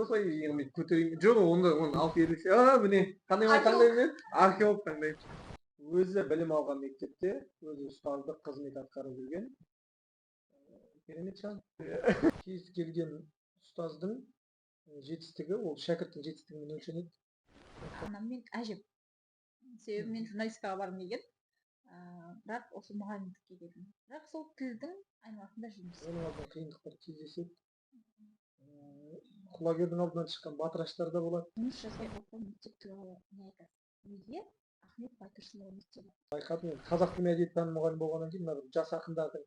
қой ең көтерейін жоқ онда оны алып берілсе міне қандай маман таңдаймын мен археолог таңдаймын өзі білім алған мектепте өзі ұстаздық қызмет атқарып жүрген керемет жан кез келген ұстаздың жетістігі ол шәкірттің жетістігімен өлшенеді. Анам мен әжем себебі мен журналистикаға барғым келген бірақ осы мұғалімдікке келдім бірақ сол тілдің айналасында жүрміз. Оның алдынан қиындықтар кездеседі. Құлагердің алдынан шыққан батыраштар да болады. Жұмыс жасап жатқан мектеп туралы не айтасыз? Неге Ахмет Байтұрсынұлы мектебі? Байқадым мен қазақ тілі мәдениет пәні мұғалімі болғаннан кейін мына жас ақындардың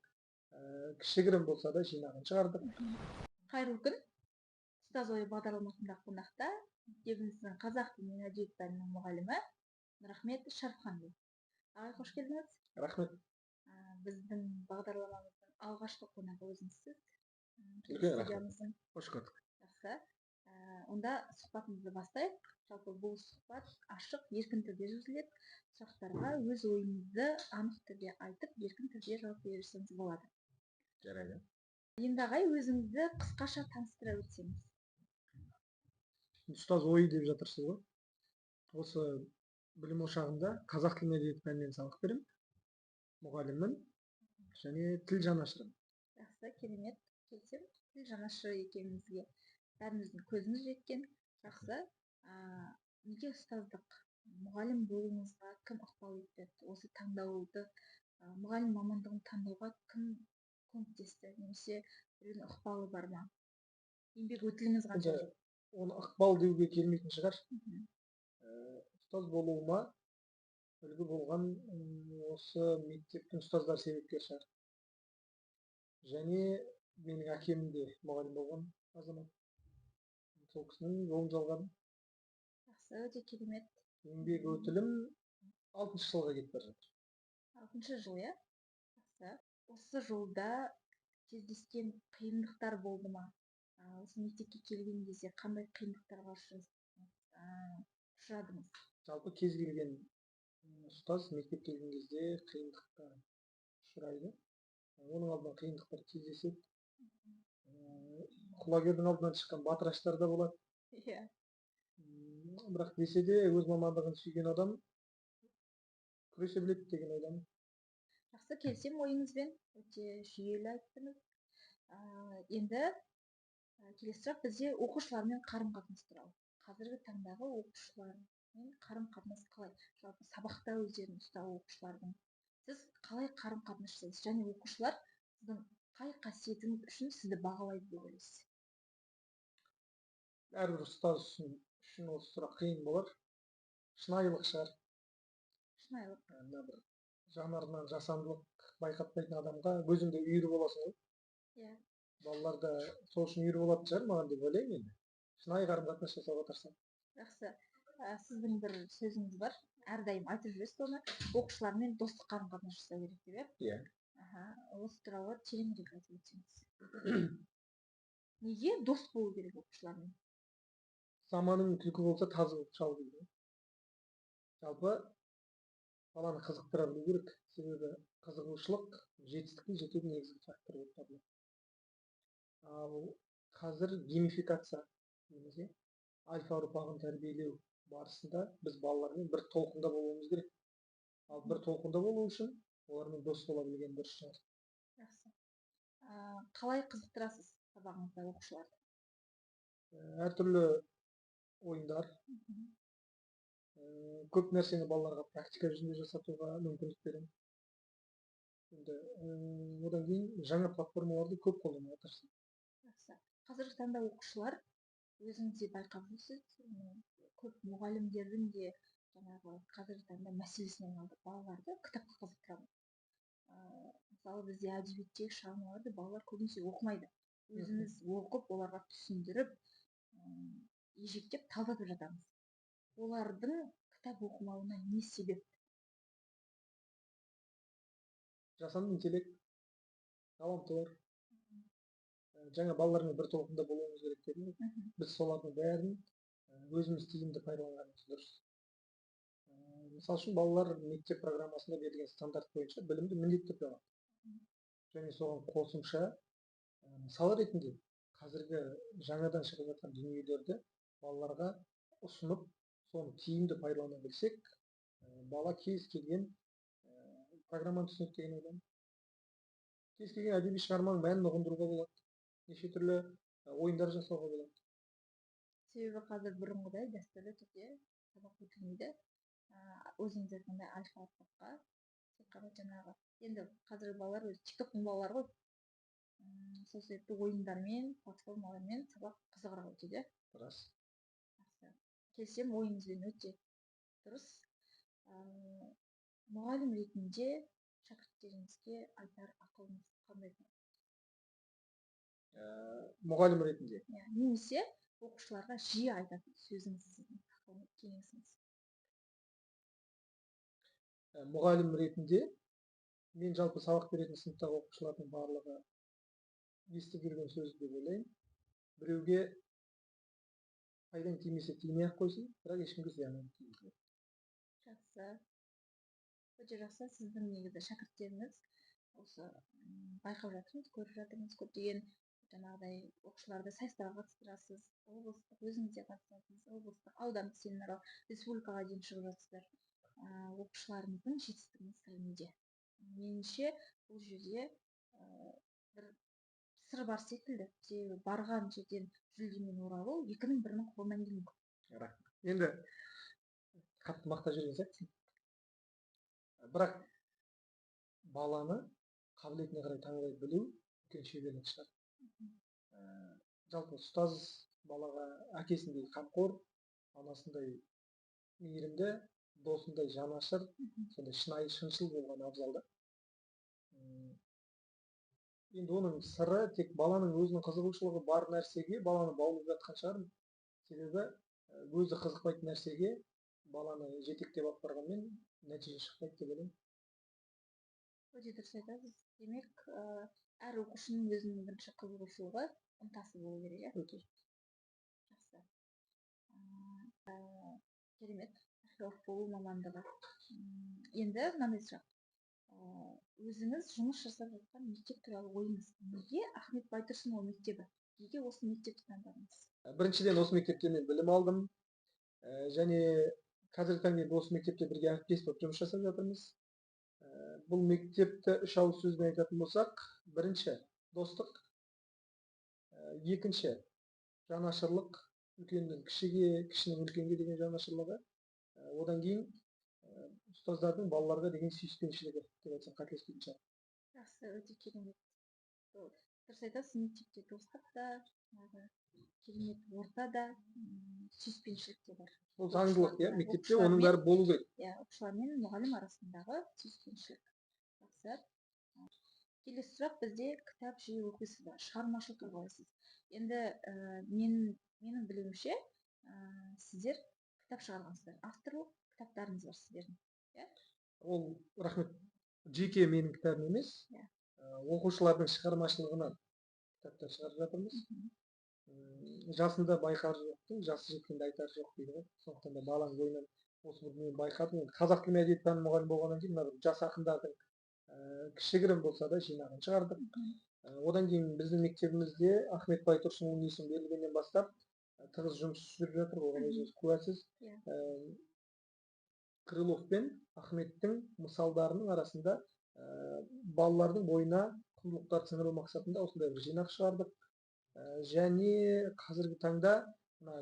кішігірім болса да жинағын шығардық. Қайырлы күн. Ұстаз ойы бағдарламасында қонақта мектебіміздің қазақ тілі мәдениет пәнінің мұғалімі Нұрахмет Шарфханұлы. Ағай, қош келдіңіз. Рахмет. Біздің бағдарламамыздың алғашқы қонағы өзіңізсіз. Үлкен рахмет. Қош көрдік. Жақсы. Онда сұхбатымызды бастайық. Жалпы бұл сұхбат ашық, еркін түрде жүргізіледі. Сұрақтарға өз ойыңызды анық түрде айтып, еркін түрде жауап берсеңіз болады. Жарайды. Енді ағай, өзіңізді қысқаша таныстыра өтсеңіз. Ұстаз ойы деп жатырсыз ғой. Осы білім ошағында қазақ тілі мәдениет пәнінен сабақ беремін. Мұғаліммін және тіл жанашырымын. Жақсы, керемет. Келсем, тіл жанашыры екеніңізге бәріміздің көзіміз жеткен. Жақсы. Неге ұстаздық мұғалім болуыңызға кім ықпал етті? Осы таңдауды мұғалім мамандығын таңдауға кім көмектесті? Немесе біреудің ықпалы бар ма? Еңбек өтіліңіз қанша? Оны ықпал деуге келмейтін шығар. Ұстаз болуыма үлгі болған осы мектептің ұстаздар себепкер шығар. Және менің әкем де мұғалім болған азамат. Сол кісінің жолын жалғадым. Жақсы, өте керемет. Еңбек өтілім 6-шы жылға кетіп бара жатыр. 6-шы жыл, иә? Жақсы. Осы жолда кездескен қиындықтар болды ма? Осы мектепке келген кезде қандай қиындықтарға ұшырадыңыз? Жалпы кез келген ұстаз мектеп келген кезде қиындыққа ұшырайды. Оның алдынан қиындықтар кездеседі. Құлагердің алдынан шыққан батыраштар да болады. Иә. Бірақ десе де өз мамандығын сүйген адам күресе біледі деген ойдамын. Жақсы, келсем ойыңызбен, өте жүйелі айттыңыз. Енді келесі сұрақ бізде оқушылармен қарым-қатынас туралы. Қазіргі таңдағы оқушылармен қарым-қатынас қалай? Жалпы сабақта өздерін ұстау оқушылардың. Сіз қалай қарым-қатынас жасайсыз? Және оқушылар сіздің қай қасиетіңіз үшін сізді бағалайды деп ойлайсыз? Әрбір ұстаз үшін осы сұрақ қиын болар. Шынайылық шығар. Шынайылық. Бір жанарынан жасандылық байқатпайтын адамға көзіңде үйір боласың ғой. Иә. Балалар да сол үшін үйір болатын шығар маған деп ойлаймын енді. Шынайы қарым-қатынас жасауға тырысамын. Жақсы. Сіздің бір сөзіңіз бар. Әрдайым айтып жүресіз оны. Оқушылармен достық қарым-қатынас жасау керек деп, иә? Иә. Осы туралы тереңірек айтып өтсеңіз. Неге дос болу керек оқушылармен? Заманың түлкі болса тазы болып шал дейді. Жалпы баланы қызықтыра білу керек. Себебі қызығушылық жетістікке жетудің негізгі факторы болып табылады. Ал қазір геймификация немесе альфа ұрпағын тәрбиелеу барысында біз балалармен бір толқында болуымыз керек. Ал бір толқында болу үшін олармен дос бола білген дұрыс шығар. Жақсы. Қалай қызықтырасыз сабағыңызда оқушыларды? Әртүрлі ойындар. Көп нәрсені балаларға практика жүзінде жасатуға мүмкіндік беремін. Енді одан кейін жаңа платформаларды көп қолдануға тырысамын. Жақсы. Қазіргі таңда оқушылар өзіңіз де байқап жүрсіз, көп мұғалімдердің де жаңағы қазіргі таңда мәселесіне айналды. Балаларды кітапқа қызықтырамын. Мысалы бізде әдебиеттегі шығармаларды балалар көбінесе оқымайды. Өзіміз оқып, оларға түсіндіріп, ежіктеп талдатып жатамыз. Олардың кітап оқымауына не себеп? Жасанды интеллект, ғаламтор. Жаңа балалармен бір толқында болуымыз керек дедім. Біз солардың бәрін өзіміз тиімді пайдаланғанымыз дұрыс. Мысалы үшін балалар мектеп программасында берілген стандарт бойынша білімді міндетті түрде алады. Және соған қосымша мысал ретінде қазіргі жаңадан шығып жатқан дүниелерді балаларға ұсынып, соны тиімді пайдалана білсек, бала кез келген программаны түсінеді деген ойдамын. Кез келген әдеби шығарманың мәнін ұғындыруға болады. Неше түрлі ойындар жасауға болады. Себебі қазір бұрынғыдай дәстүрлі түрде сабақ өтілмейді. Өзіңіз айтқандай алфавитқа тек қана жаңағы, енді қазіргі балалар өзі тиктоктың балалары ғой. Сол себепті ойындармен, платформалармен сабақ қызығырақ өтеді. Рас. Келсем, ойыңызбен өте дұрыс. Мұғалім ретінде шәкірттеріңізге айтар ақылыңыз қандай? Мұғалім ретінде. Немесе оқушыларға жиі айтатын сөзіңіз, сіздің кеңесіңіз. Мұғалім ретінде мен жалпы сабақ беретін сыныптағы оқушылардың барлығы естіп жүрген сөз деп ойлаймын. Біреуге пайдаң тимесе тимей-ақ қойсын, бірақ ешкімге зияның тимейді. Жақсы. Өте жақсы. Сіздің негізі шәкірттеріңіз осы байқап жатырмыз, көріп жатырмыз, көптеген жаңағыдай оқушыларды сайыстарға қатыстырасыз, облыстық, өзіңіз де қатысасыз, облыстық, аудандық семинарға, республикаға дейін шығып жатсыздар. Оқушыларымыздың жетістігінің сыры неде? Меніңше бұл жерде бір сыр бар секілді. Себебі барған жерден жүлдемен оралу екінің бірінің қолынан келмейді. Енді қатты мақтап жүрген сияқтысың. Бірақ баланы қабілетіне қарай таңдай білу үлкен шеберлік шығар. Жалпы ұстаз балаға әкесіндей қамқор, анасындай мейірімді, досындай жанашыр, сондай шынайы шыншыл болған абзал да. Енді оның сыры тек баланың өзінің қызығушылығы бар нәрсеге баланы баулып жатқан шығар. Себебі өзі қызықпайтын нәрсеге баланы жетектеп алып барғанмен нәтиже шықпайды деп ойлаймын. Өте дұрыс айтасыз. Демек, әр оқушының өзінің бірінші қызығушылығы, ынтасы болу керек. Өте. Жақсы. Керемет. Археолог болу мамандығы. Енді мынандай сұрақ. Өзіңіз жұмыс жасап жатқан мектеп туралы ойыңыз. Неге Ахмет Байтұрсынұлы мектебі? Неге осы мектепті таңдадыңыз? Біріншіден осы мектепте мен білім алдым. Және қазіргі таңда осы мектепте бірге әріптес болып жұмыс жасап жатырмыз. Бұл мектепті үш ауыз сөзбен айтатын болсақ, бірінші достық, екінші жанашырлық, үлкеннің кішіге, кішінің үлкенге деген жанашырлығы, одан кейін ұстаздардың балаларға деген сүйіспеншілігі деп айтсам қателеспейтін шығар. Жақсы, өте керемет. Дұрыс айтасыз, мектепте достық та, керемет орта да, сүйіспеншілік те бар. Ол заңдылық, мектепте оның бәрі болу керек. Оқушылар мен мұғалім арасындағы сүйіспеншілік. Жақсы. Келесі сұрақ, бізде кітап жиі оқисыз ба? Шығармашылыққа қалайсыз? Енді менің білуімше, сіздер кітап шығарғансыздар. Авторлық кітаптарыңыз бар сіздердің. Ол, рахмет, жеке менің кітабым емес. Оқушылардың шығармашылығынан кітаптар шығарып жатырмыз. Жасында байқар жоқтың, жасы жеткенде айтар жоқ дейді ғой. Сондықтан да баланың бойынан осы бір мен байқадым. Қазақ тілі мәдениет пәні мұғалімі болғаннан кейін мына жас ақындардың кішігірім болса да жинағын шығардық. Одан кейін біздің мектебімізде Ахмет Байтұрсынұлының есімі берілгеннен бастап тығыз жұмыс жүріп жатыр. Оған өзіңіз куәсіз. Крылов пен Ахметтің мысалдарының арасында балалардың бойына құндылықтар сіңіру мақсатында осындай бір жинақ шығардық. Және қазіргі таңда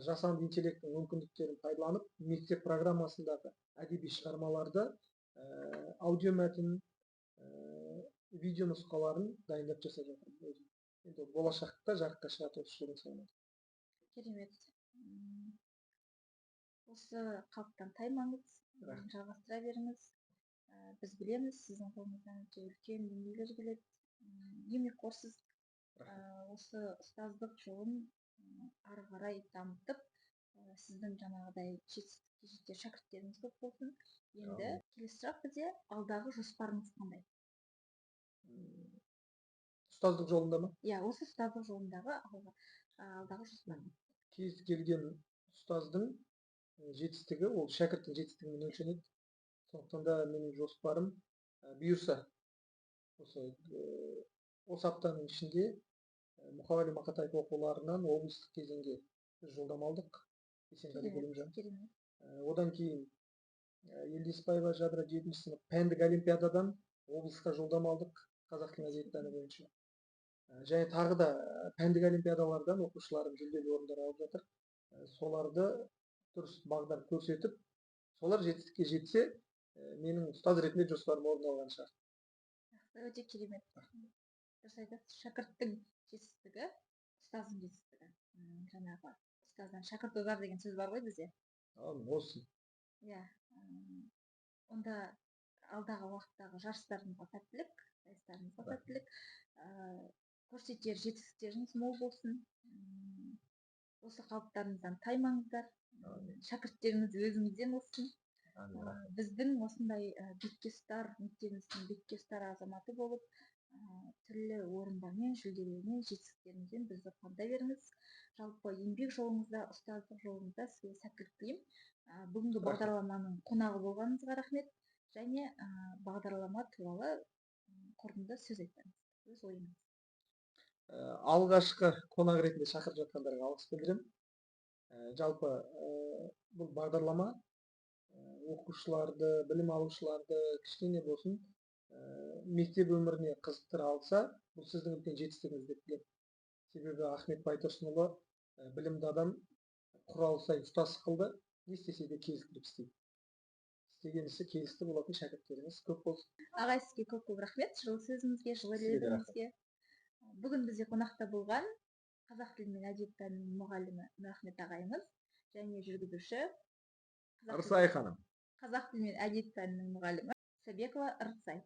жасанды интеллекттің мүмкіндіктерін пайдаланып, мектеп программасындағы әдеби шығармаларды аудиомәтін, видео нұсқаларын дайындап жасап жатырмыз. Енді болашақта жарыққа шығады осы жылдың соңында. Керемет. Осы қалыптан таймаңыз, жалғастыра беріңіз. Біз білеміз, сіздің қолыңыздан өте үлкен дүниелер келеді. Еңбекқорсыз. Осы ұстаздық жолын ары қарай дамытып, сіздің жаңағыдай жетістікке жетер шәкірттеріңіз көп болсын. Енді келесі сұрақ, бізде алдағы жоспарыңыз қандай? Ұстаздық жолында ма? Осы ұстаздық жолындағы алдағы жоспарыңыз. Кез келген ұстаздың жетістігі ол шәкірттің жетістігімен өлшенеді. Сондықтан да менің жоспарым бұйырса осы аптаның ішінде Мұқағали Мақатаев оқуларынан облыстық кезеңге біз жолдама алдық. Есенғали Бөлімжан. керемет. Одан кейін Елдеспаева Жадыра 7 сынып пәндік олимпиададан облысқа жолдама алдық қазақ тілі әдебиеті пәні бойынша. Және тағы да пәндік олимпиадалардан оқушыларым жүлделі орындар алып жатыр. Соларды дұрыс бағдар көрсетіп, солар жетістікке жетсе, менің ұстаз ретінде жоспарым орындалған шығар. Өте керемет. Дұрыс айтасыз. Шәкірттің жетістігі, ұстаздың жетістігі. Жаңағы ұстаздан шәкірт озар деген сөз бар ғой бізде. Olsun. Иә. Онда алдағы уақыттағы жарыстарыңызға сәттілік, сайыстарыңызға сәттілік, көрсетер жетістіктеріңіз мол болсын. Осы қалыптарыңыздан таймаңыздар. Шәкірттеріңіз өзіңізден өссін. Біздің осындай бетке мектебіміздің бетке ұстар азаматы болып, түрлі орындармен, жүлделермен, жетістіктеріңізбен бізді қуанта беріңіз. Жалпы еңбек жолыңызда, ұстаздық жолыңызда сізге сәттілік тілеймін. Бүгінгі бағдарламаның қонағы болғаныңызға рахмет. Және бағдарлама туралы қорытынды сөз айтыңыз. Өз ойыңыз. Алғашқы қонақ ретінде шақырып жатқандарға алғыс білдіремін. Жалпы бұл бағдарлама оқушыларды, білім алушыларды кішкене болсын мектеп өміріне қызықтыра алса, бұл сіздің үлкен жетістігіңіз деп білемін. Себебі Ахмет Байтұрсынұлы білімді адам құрал сай ұстаз қылды, не істесе де келістіріп істейді. Істеген ісі келісті болатын шәкірттеріңіз көп болсын. Ағай, сізге көп рахмет жылы сөзіңізге, жылы лебізіңізге. Бүгін бізде қонақта болған қазақ тілі мен әдебиет пәнінің мұғалімі Нұрахмет ағайымыз және жүргізуші Ырсай ханым. қазақ тілі мен әдебиет пәнінің мұғалімі Сабекова Ырсай.